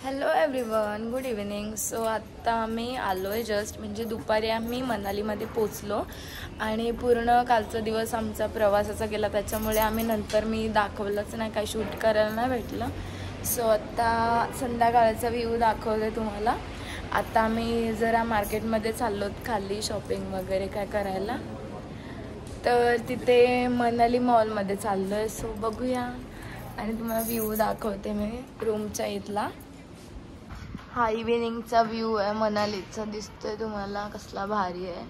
Hello everyone, good evening. So आत्ता आम्ही आलो आहे जस्ट, म्हणजे दुपारी आम्ही मनालीमध्ये पोचलो आणि पूर्ण कालचा दिवस आमचा प्रवासाचा गेला. त्याच्यामुळे आम्ही नंतर मी दाखवलंच नाही, काही शूट करायला नाही भेटलं. सो आत्ता संध्याकाळचा व्ह्यू दाखवलं आहे तुम्हाला. आता आम्ही जरा मार्केटमध्ये चाललो खाली शॉपिंग वगैरे काय करायला, तर तिथे मनाली मॉलमध्ये चाललो आहे. सो बघूया आणि तुम्हाला व्ह्यू दाखवते मी रूमच्या इथला. हा इव्हिनिंगचा व्ह्यू आहे मनालीचा, दिसतोय तुम्हाला कसला भारी आहे,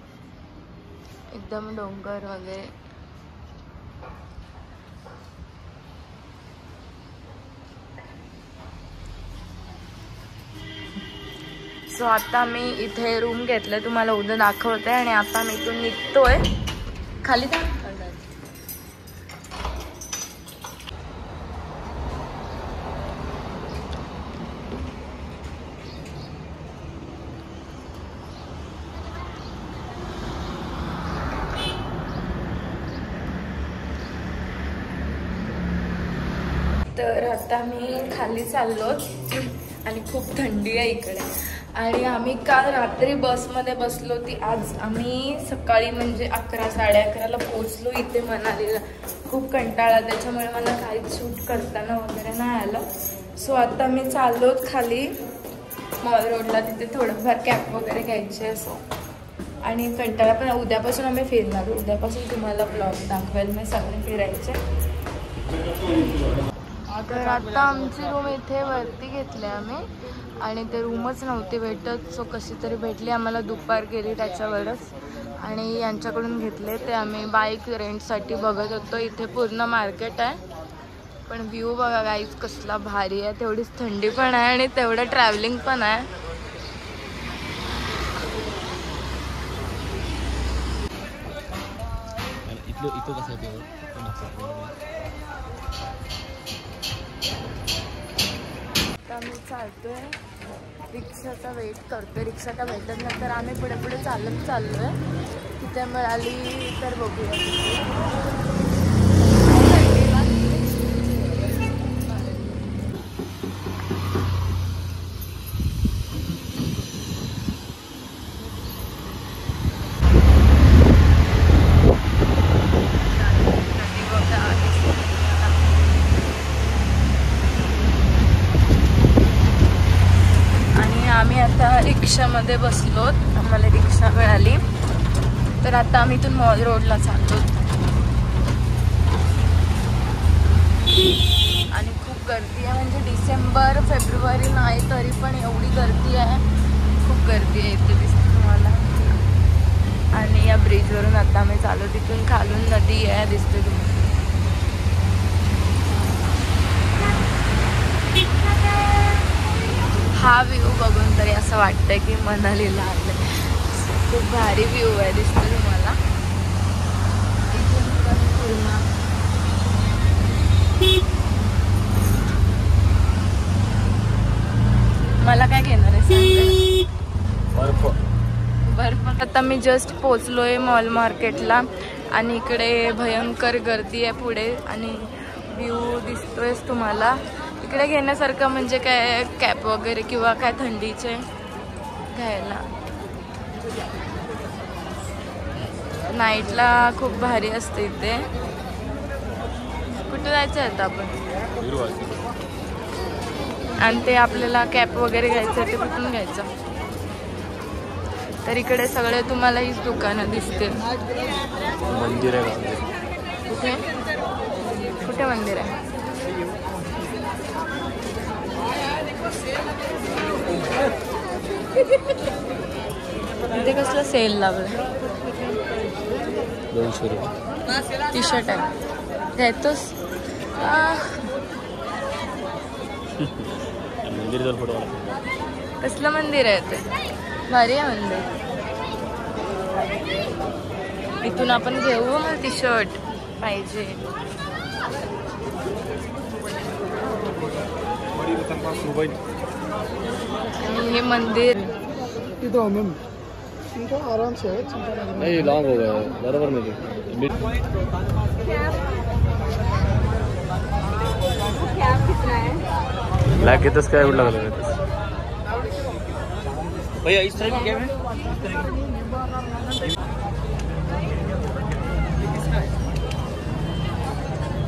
एकदम डोंगर वगैरे. सो आता मी इथे रूम घेतलं, तुम्हाला उद्या दाखवते. आणि आता मी इथून निघतोय खाली. तर आता मी खाली चाललो आणि खूप थंडी आहे इकडे. आणि आम्ही काल रात्री बसमध्ये बसलो ती, आज आम्ही सकाळी म्हणजे 11 साडे 11ला पोचलो इथे मनालीला. खूप कंटाळा, त्याच्यामुळे मला काहीच शूट करताना वगैरे नाही आलं. सो आता मी चाललो खाली मॉल रोडला, तिथे थोडंफार कॅप वगैरे घ्यायचे असो. आणि कंटाळा पण, उद्यापासून आम्ही फिरणार. उद्यापासून तुम्हाला ब्लॉग दाखवेल मी सगळे फिरायचे. तर आता आमची रूम इथे वरती घेतली आम्ही, आणि ते रूमच नव्हती भेटत. सो कशी तरी भेटली आम्हाला, दुपार गेली त्याच्यावरच. आणि यांच्याकडून घेतले ते आम्ही बाईक रेंटसाठी बघत होतो. इथे पूर्ण मार्केट आहे, पण व्ह्यू बघा गाईज कसला भारी आहे. तेवढीच थंडी पण आहे आणि तेवढं ट्रॅव्हलिंग पण आहे. आम्ही चालतोय, रिक्षाचा वेट करतोय. रिक्षा का भेटत नाही तर आम्ही पुढे पुढे चालत चाललोय. तिथे मिळाली तर बघूया. आम्ही आता रिक्षामध्ये बसलो, आम्हाला रिक्षा मिळाली. तर आता आम्ही इथून मॉल रोडला चाललो. आणि खूप गर्दी आहे, म्हणजे डिसेंबर फेब्रुवारी नाही तरी पण एवढी गर्दी आहे, खूप गर्दी आहे इथे, दिसते तुम्हाला. आणि या ब्रिजवरून आता आम्ही चाललो, तिथून खालून नदी आहे, दिसते तुम्हाला. हा व्ह्यू बघून तरी असं वाटतंय की मनालीला आले. खूप भारी व्ह्यू आहे, दिसतो तुम्हाला. मला काय घेणार आहे बर्फ. आता मी जस्ट पोचलोय मॉल मार्केटला आणि इकडे भयंकर गर्दी आहे पुढे. आणि व्ह्यू दिसतोयच तुम्हाला. इकडे घेण्यासारखं म्हणजे काय कॅप वगैरे किंवा काय थंडीचे घ्यायला. नाईटला खूप भारी असते इथे. कुठे जायचं आहे आता आपण? आणि ते आपल्याला कॅप वगैरे घ्यायचं ते कुठून घ्यायचं? तर इकडे सगळे तुम्हाला हीच दुकानं दिसतील. मंदिर आहे कुठे कुठे मंदिर आहे? इथे कसलं सेल लावलं? 200 रुपये टी शर्ट आहे, घेतोस? मंदिर फोटो. कसलं मंदिर आहे ते? भारी आहे मंदिर. इथून आपण घेऊ. मला टी शर्ट पाहिजे. आणि हे मंदिर आराम से नहीं लॉन्ग हो गया बराबर नहीं. ब्लॅक घेतस काय एवढं लागलं? भैया इस तरह की क्या है?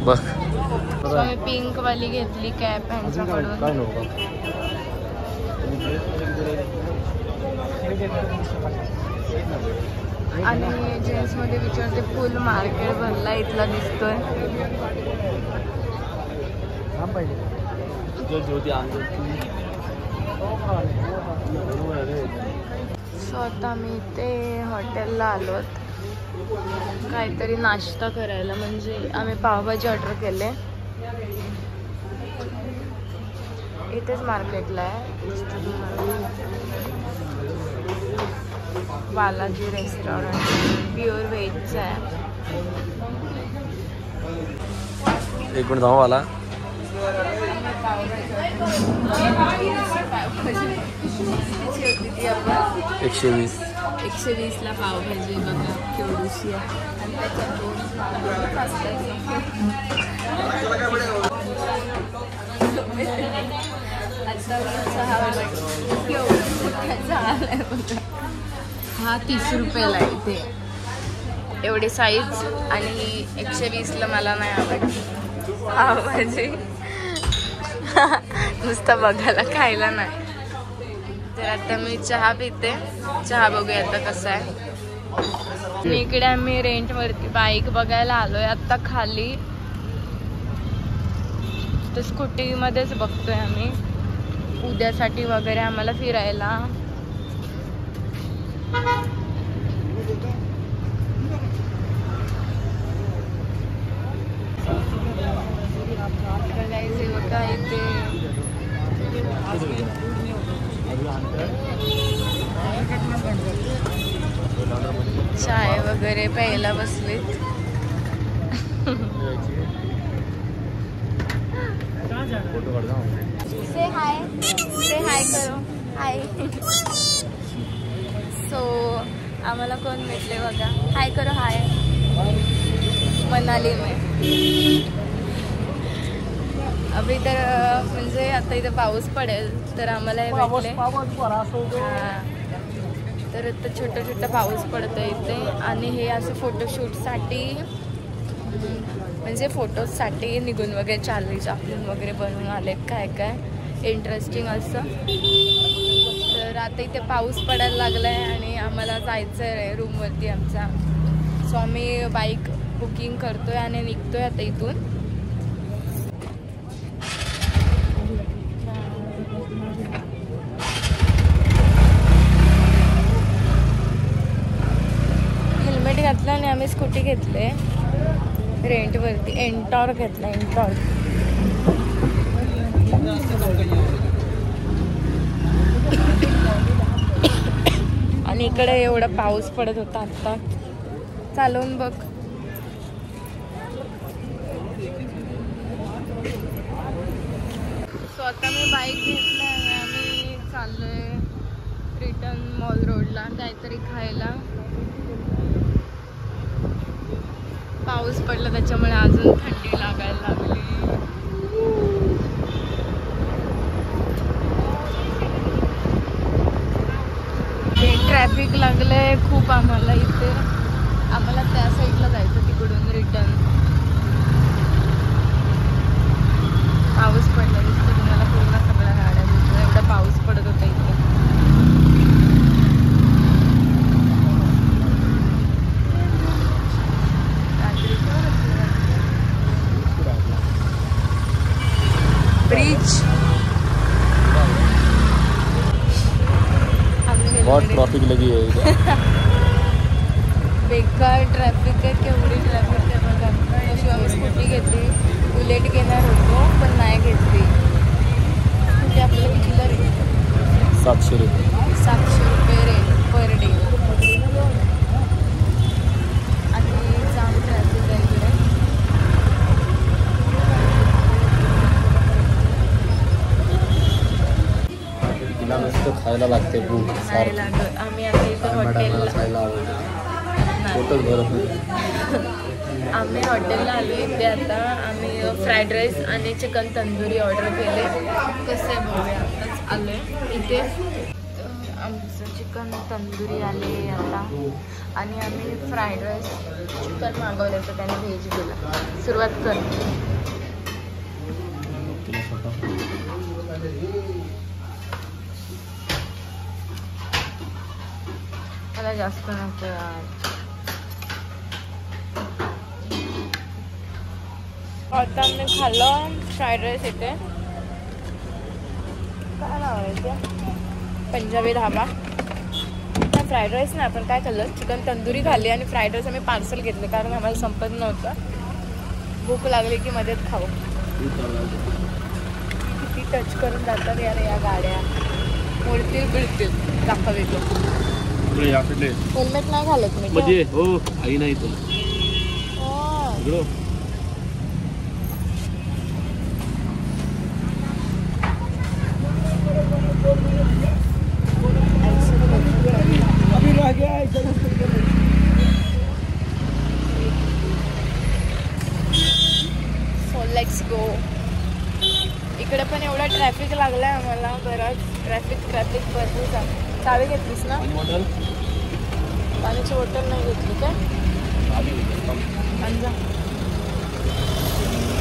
बघ आम्ही पिंक वाली घेतली कॅप यांच्याकडून. आणि जेंट्स मध्ये विचारते फुल मार्केट भरला इथला दिसतोय. सो आता आम्ही इथे हॉटेलला आलोत काहीतरी नाश्ता करायला. म्हणजे आम्ही पावभाजी ऑर्डर केले. इथेच मार्केटला आहे. बालाजी रेस्टॉरंट प्युअर व्हेजचं आहे. एक मिनिट थांबा मला. 120 ला पावभाजी बघा केवढीशी आहे. आणि त्याच्यात 2 हा 30 रुपयाला आहे इथे. एवढी साईज आणि 120ला मला नाही आवडली पावभाजी. नुसतं बघायला खायला नाही. तर आता मी चहा पिते. चहा बघूया आता कसा आहे. इकडे आम्ही रेंटवरती बाईक बघायला आलोय आता खाली. तर स्कूटीमध्येच बघतोय आम्ही उद्यासाठी वगैरे आम्हाला फिरायला. बघायचे बघा इथे चाय वगैरे प्यायला बसलेत. से हाय करो हाय. सो आम्हाला कोण भेटले बघा. हाय करो हाय. मनाली में अभी तर म्हणजे आता इथे पाऊस पडेल तर आम्हाला हे भेटले. तर आता छोटा पाऊस पडतो इथे. आणि हे असं फोटोशूटसाठी म्हणजे फोटोजसाठी निघून वगैरे चार्ली चॅप्लिन वगैरे बनवून आले काय इंटरेस्टिंग असं. तर आता इथे पाऊस पडायला लागला आहे आणि आम्हाला जायचं आहे रूमवरती आमचा. सो आम्ही बाईक बुकिंग करतोय आणि निघतोय आता इथून. हेल्मेट घातलं आणि आम्ही स्कूटी घेतले रेंटवरती. एंटॉर्क घेतला एंटॉर्क. आणि इकडे एवढा पाऊस पडत होता. आता चालवून बघ. सो आता मी बाईक घेतली आणि आम्ही चाललोय रिटर्न मॉल रोडला काहीतरी खायला. पाऊस पडला त्याच्यामुळे अजून थंडी लागायला लागली. ट्रॅफिक लागलंय खूप आम्हाला इथे. आम्हाला त्या साईडला जायचं तिकडून रिटर्न. पाऊस पडला दिसतो तुम्हाला पूर्ण सगळ्या गाड्या दिसतो. एवढा पाऊस पडत होता इथे. ब्रिज बहुत ट्रैफिक लगी है इधर. बेकार ट्रॅफिक आहे. केवढी ट्रॅफिक आहे बघा. तशी आम्ही स्कूटी घेतली. बुलेट घेणार होतो पण नाही घेतली. स्कूटी आपल्याला कितीला रेट? 700 रुपये. 700 रुपये रेट पर डे. आणि जाम ट्रॅफिक आहे इकडे. तिला नुसतं खायला लागते भूक. नाही लागत. आम्ही आता इथं हॉटेलला खायला आवडतं. पोटच भरत नाही. आम्ही हॉटेलला आलो इथे. आता आम्ही फ्राईड राईस आणि चिकन तंदुरी ऑर्डर केले. कसे बघूया. आताच आलो आहे इथे. आमचं चिकन तंदुरी आले आता आणि आम्ही फ्राईड राईस चिकन मागवलं तर त्याने व्हेज दिला. सुरुवात कर. मला जास्त नको यार. आता मी खाल्लं फ्राईड राईस येते. काय नाव आहे ते? पंजाबी ढाबा. फ्राईड राईस नाही, आपण काय खाल्लं चिकन तंदुरी खाल्ली आणि फ्राईड राईस आम्ही पार्सल घेतले कारण आम्हाला संपत नव्हतं. भूक लागली की मध्येच खाऊ. किती टच करून जातात यार या गाड्या. मोडतील बिळतील दाखवतो. हेल्मेट नाही घालत मी. म्हणजे हो आई नाही तो. So let's go. इकडे पण एवढा ट्रॅफिक लागलाय आम्हाला. बराच ट्रॅफिक भरपूर. चावी घेतलीस ना? पाण्याची बॉटल नाही घेतली काय?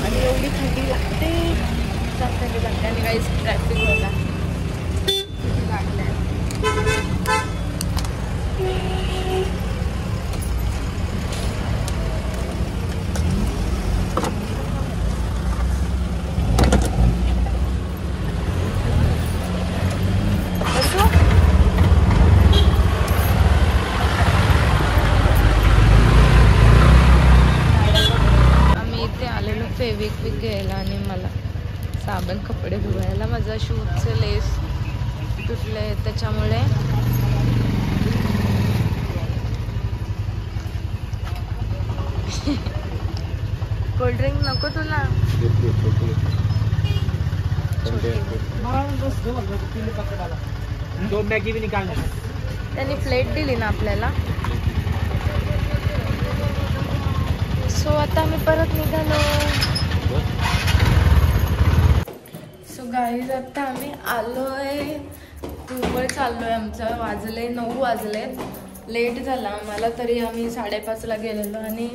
आणि एवढी थंडी लागते. खूप थंडी लागते आणि काहीच ट्रॅफिक बघा लागलाय. फेविक्विक घ्यायला आणि मला साबण कपडे धुवायला. माझा शूजचं लेस तुटले त्याच्यामुळे कोल्ड्रिंक नको तुला? त्यांनी प्लेट दिली ना आपल्याला. सो आता मी परत निघालो. सो गाईज आता आम्ही आलोय दुबई चाललोय. आमचं वाजले 9 वाजलेत. लेट झाला आम्हाला तरी आम्ही 5:30ला गेलेलो आणि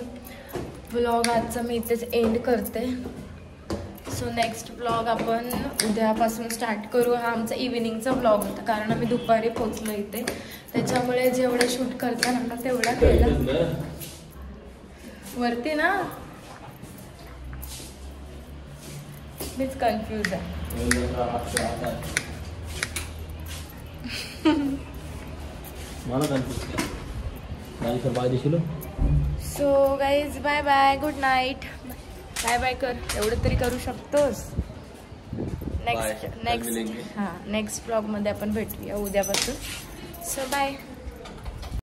व्लॉग आजचा मी इथेच एंड करते. सो नेक्स्ट व्लॉग आपण उद्यापासून स्टार्ट करू. हा आमचा इव्हिनिंगचा व्लॉग होता कारण आम्ही दुपारी पोचलो इथे. त्याच्यामुळे जेवढं शूट करता ना तेवढा केला. वरती ना मीच कन्फ्यूज आहे. So guys bye bye. Good night. Bye bye कर. एवढं तरी करू शकतोस. नेक्स्ट ब्लॉग मध्ये आपण भेटूया उद्यापासून. So bye.